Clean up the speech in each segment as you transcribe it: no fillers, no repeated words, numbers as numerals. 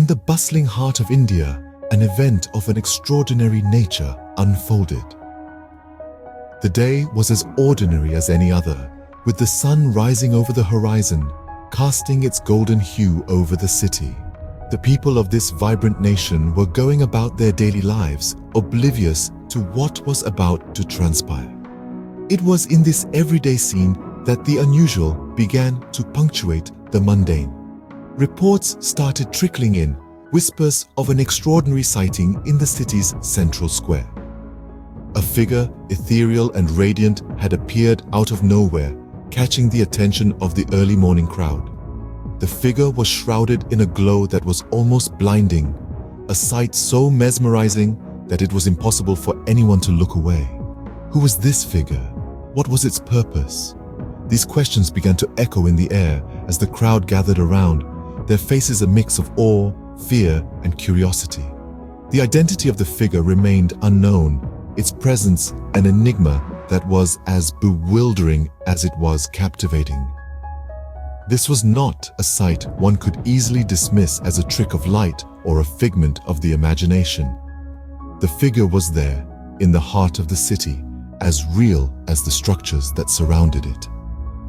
In the bustling heart of India, an event of an extraordinary nature unfolded. The day was as ordinary as any other, with the sun rising over the horizon, casting its golden hue over the city. The people of this vibrant nation were going about their daily lives, oblivious to what was about to transpire. It was in this everyday scene that the unusual began to punctuate the mundane. Reports started trickling in, whispers of an extraordinary sighting in the city's central square. A figure, ethereal and radiant, had appeared out of nowhere, catching the attention of the early morning crowd. The figure was shrouded in a glow that was almost blinding, a sight so mesmerizing that it was impossible for anyone to look away. Who was this figure? What was its purpose? These questions began to echo in the air as the crowd gathered around, their faces a mix of awe, fear, and curiosity. The identity of the figure remained unknown, its presence an enigma that was as bewildering as it was captivating. This was not a sight one could easily dismiss as a trick of light or a figment of the imagination. The figure was there, in the heart of the city, as real as the structures that surrounded it.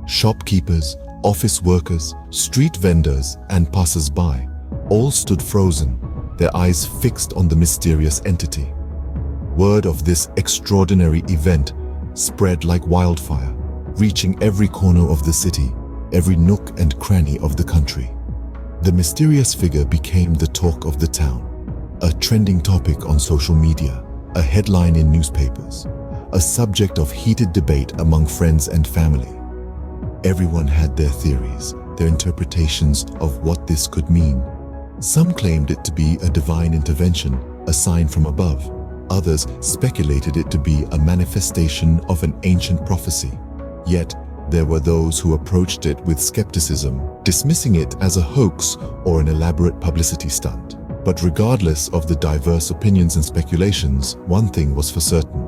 Shopkeepers, office workers, street vendors, and passers-by all stood frozen, their eyes fixed on the mysterious entity. Word of this extraordinary event spread like wildfire, reaching every corner of the city, every nook and cranny of the country. The mysterious figure became the talk of the town, a trending topic on social media, a headline in newspapers, a subject of heated debate among friends and family. Everyone had their theories, their interpretations of what this could mean. Some claimed it to be a divine intervention, a sign from above. Others speculated it to be a manifestation of an ancient prophecy. Yet, there were those who approached it with skepticism, dismissing it as a hoax or an elaborate publicity stunt. But regardless of the diverse opinions and speculations, one thing was for certain.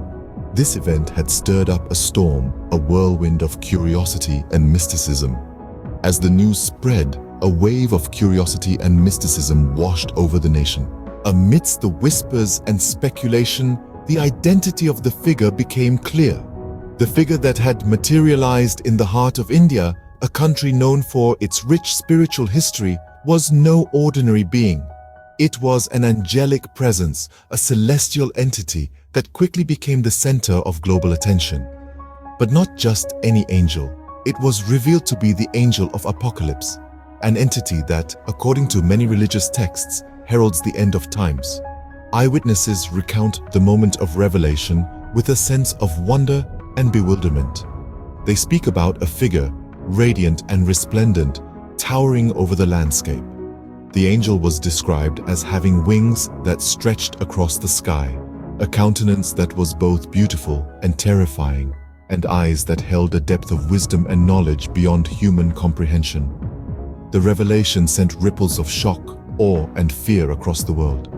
This event had stirred up a storm, a whirlwind of curiosity and mysticism. As the news spread, a wave of curiosity and mysticism washed over the nation. Amidst the whispers and speculation, the identity of the figure became clear. The figure that had materialized in the heart of India, a country known for its rich spiritual history, was no ordinary being. It was an angelic presence, a celestial entity that quickly became the center of global attention. But not just any angel. It was revealed to be the angel of Apocalypse, an entity that, according to many religious texts, heralds the end of times. Eyewitnesses recount the moment of revelation with a sense of wonder and bewilderment. They speak about a figure, radiant and resplendent, towering over the landscape. The angel was described as having wings that stretched across the sky, a countenance that was both beautiful and terrifying, and eyes that held a depth of wisdom and knowledge beyond human comprehension. The revelation sent ripples of shock, awe, and fear across the world.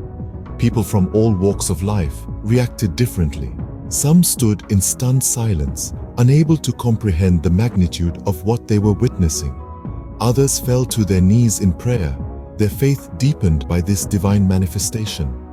People from all walks of life reacted differently. Some stood in stunned silence, unable to comprehend the magnitude of what they were witnessing. Others fell to their knees in prayer, their faith deepened by this divine manifestation.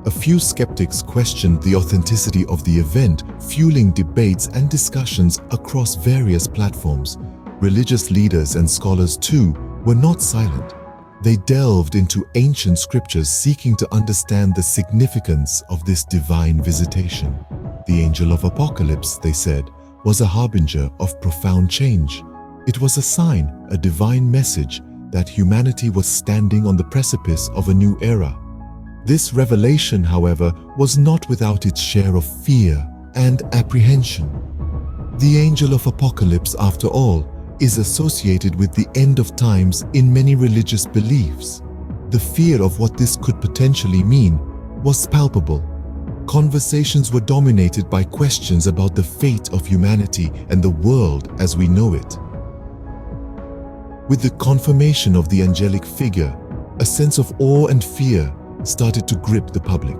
A few skeptics questioned the authenticity of the event, fueling debates and discussions across various platforms. Religious leaders and scholars, too, were not silent. They delved into ancient scriptures seeking to understand the significance of this divine visitation. The angel of Apocalypse, they said, was a harbinger of profound change. It was a sign, a divine message, that humanity was standing on the precipice of a new era. This revelation, however, was not without its share of fear and apprehension. The angel of Apocalypse, after all, is associated with the end of times in many religious beliefs. The fear of what this could potentially mean was palpable. Conversations were dominated by questions about the fate of humanity and the world as we know it. With the confirmation of the angelic figure, a sense of awe and fear started to grip the public.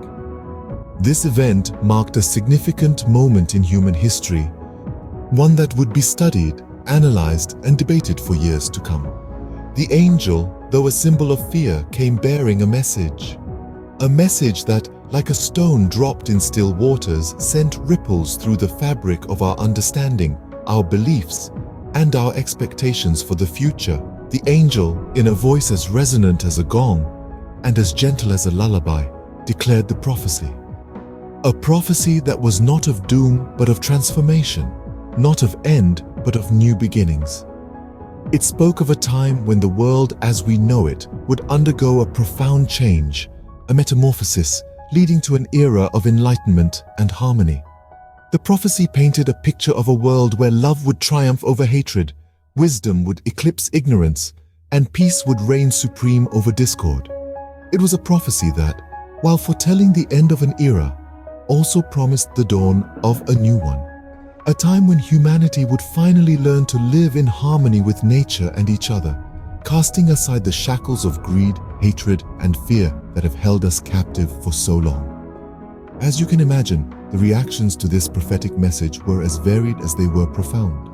This event marked a significant moment in human history, one that would be studied, analyzed, and debated for years to come. The angel, though a symbol of fear, came bearing a message. A message that, like a stone dropped in still waters, sent ripples through the fabric of our understanding, our beliefs, and our expectations for the future. The angel, in a voice as resonant as a gong and as gentle as a lullaby, declared the prophecy. A prophecy that was not of doom but of transformation, not of end but of new beginnings. It spoke of a time when the world as we know it would undergo a profound change, a metamorphosis leading to an era of enlightenment and harmony. The prophecy painted a picture of a world where love would triumph over hatred, wisdom would eclipse ignorance, and peace would reign supreme over discord. It was a prophecy that, while foretelling the end of an era, also promised the dawn of a new one. A time when humanity would finally learn to live in harmony with nature and each other, casting aside the shackles of greed, hatred, and fear that have held us captive for so long. As you can imagine, the reactions to this prophetic message were as varied as they were profound.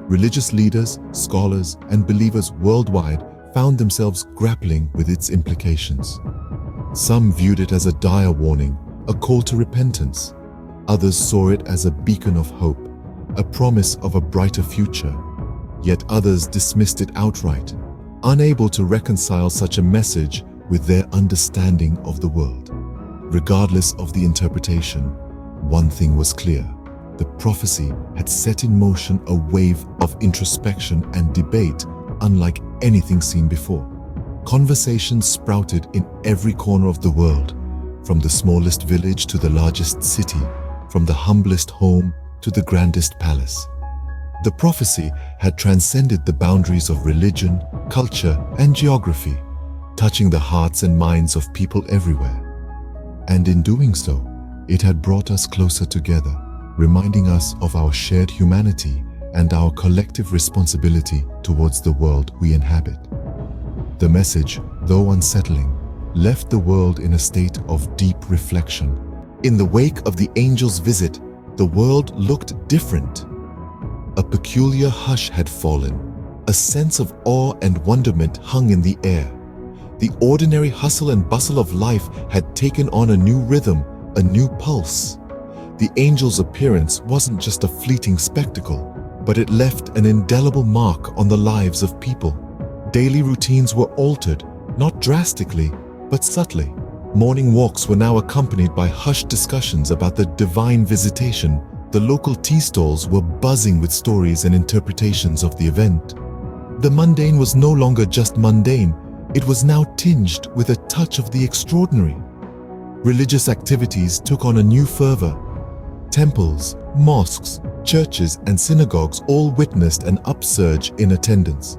Religious leaders, scholars, and believers worldwide found themselves grappling with its implications. Some viewed it as a dire warning, a call to repentance. Others saw it as a beacon of hope, a promise of a brighter future. Yet others dismissed it outright, unable to reconcile such a message with their understanding of the world. Regardless of the interpretation, one thing was clear. The prophecy had set in motion a wave of introspection and debate unlike anything seen before. Conversations sprouted in every corner of the world, from the smallest village to the largest city, from the humblest home to the grandest palace. The prophecy had transcended the boundaries of religion, culture, and geography, touching the hearts and minds of people everywhere. And in doing so, it had brought us closer together, reminding us of our shared humanity and our collective responsibility towards the world we inhabit. The message, though unsettling, left the world in a state of deep reflection. In the wake of the angel's visit, the world looked different. A peculiar hush had fallen. A sense of awe and wonderment hung in the air. The ordinary hustle and bustle of life had taken on a new rhythm, a new pulse. The angel's appearance wasn't just a fleeting spectacle, but it left an indelible mark on the lives of people. Daily routines were altered, not drastically, but subtly. Morning walks were now accompanied by hushed discussions about the divine visitation. The local tea stalls were buzzing with stories and interpretations of the event. The mundane was no longer just mundane, it was now tinged with a touch of the extraordinary. Religious activities took on a new fervor. Temples, mosques, churches, and synagogues all witnessed an upsurge in attendance.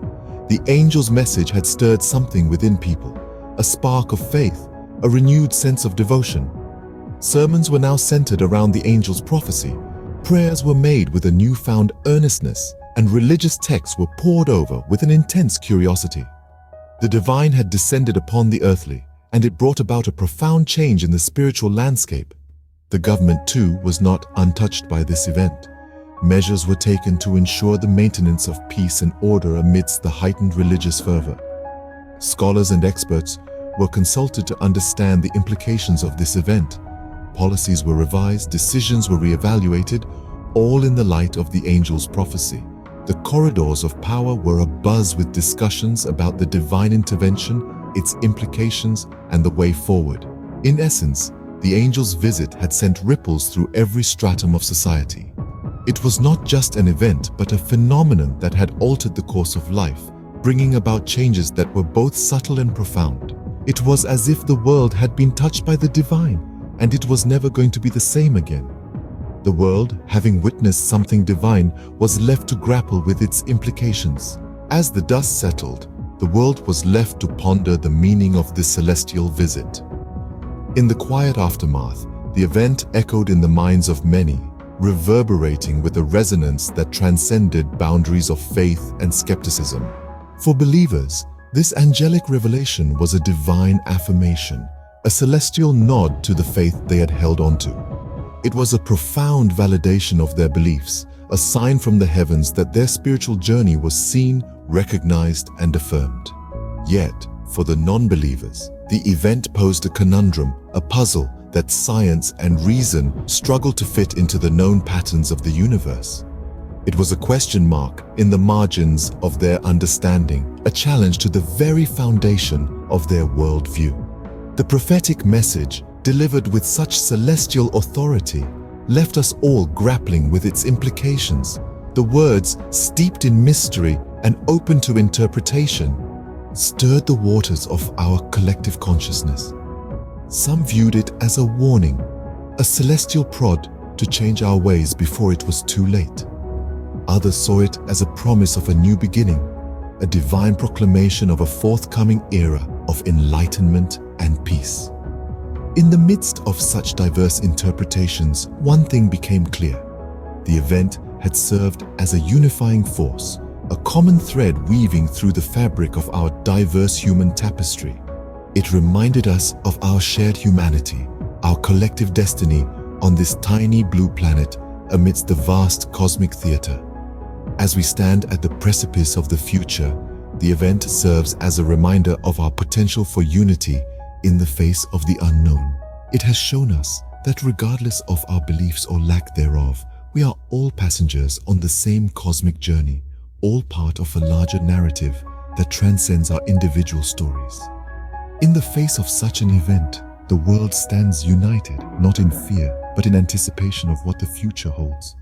The angel's message had stirred something within people, a spark of faith, a renewed sense of devotion. Sermons were now centered around the angel's prophecy. Prayers were made with a newfound earnestness, and religious texts were pored over with an intense curiosity. The divine had descended upon the earthly, and it brought about a profound change in the spiritual landscape. The government, too, was not untouched by this event. Measures were taken to ensure the maintenance of peace and order amidst the heightened religious fervor. Scholars and experts were consulted to understand the implications of this event. Policies were revised, decisions were reevaluated, all in the light of the angel's prophecy. The corridors of power were abuzz with discussions about the divine intervention, its implications, and the way forward. In essence, the angel's visit had sent ripples through every stratum of society. It was not just an event, but a phenomenon that had altered the course of life, bringing about changes that were both subtle and profound. It was as if the world had been touched by the divine, and it was never going to be the same again. The world, having witnessed something divine, was left to grapple with its implications. As the dust settled, the world was left to ponder the meaning of this celestial visit. In the quiet aftermath, the event echoed in the minds of many, reverberating with a resonance that transcended boundaries of faith and skepticism. For believers, this angelic revelation was a divine affirmation, a celestial nod to the faith they had held onto. It was a profound validation of their beliefs, a sign from the heavens that their spiritual journey was seen, recognized, and affirmed. Yet, for the non-believers, the event posed a conundrum, a puzzle that science and reason struggled to fit into the known patterns of the universe. It was a question mark in the margins of their understanding, a challenge to the very foundation of their worldview. The prophetic message, delivered with such celestial authority, left us all grappling with its implications. The words, steeped in mystery and open to interpretation, stirred the waters of our collective consciousness. Some viewed it as a warning, a celestial prod to change our ways before it was too late. Others saw it as a promise of a new beginning, a divine proclamation of a forthcoming era of enlightenment and peace. In the midst of such diverse interpretations, one thing became clear. The event had served as a unifying force, a common thread weaving through the fabric of our diverse human tapestry. It reminded us of our shared humanity, our collective destiny on this tiny blue planet amidst the vast cosmic theater. As we stand at the precipice of the future, the event serves as a reminder of our potential for unity in the face of the unknown. It has shown us that regardless of our beliefs or lack thereof, we are all passengers on the same cosmic journey, all part of a larger narrative that transcends our individual stories. In the face of such an event, the world stands united, not in fear, but in anticipation of what the future holds.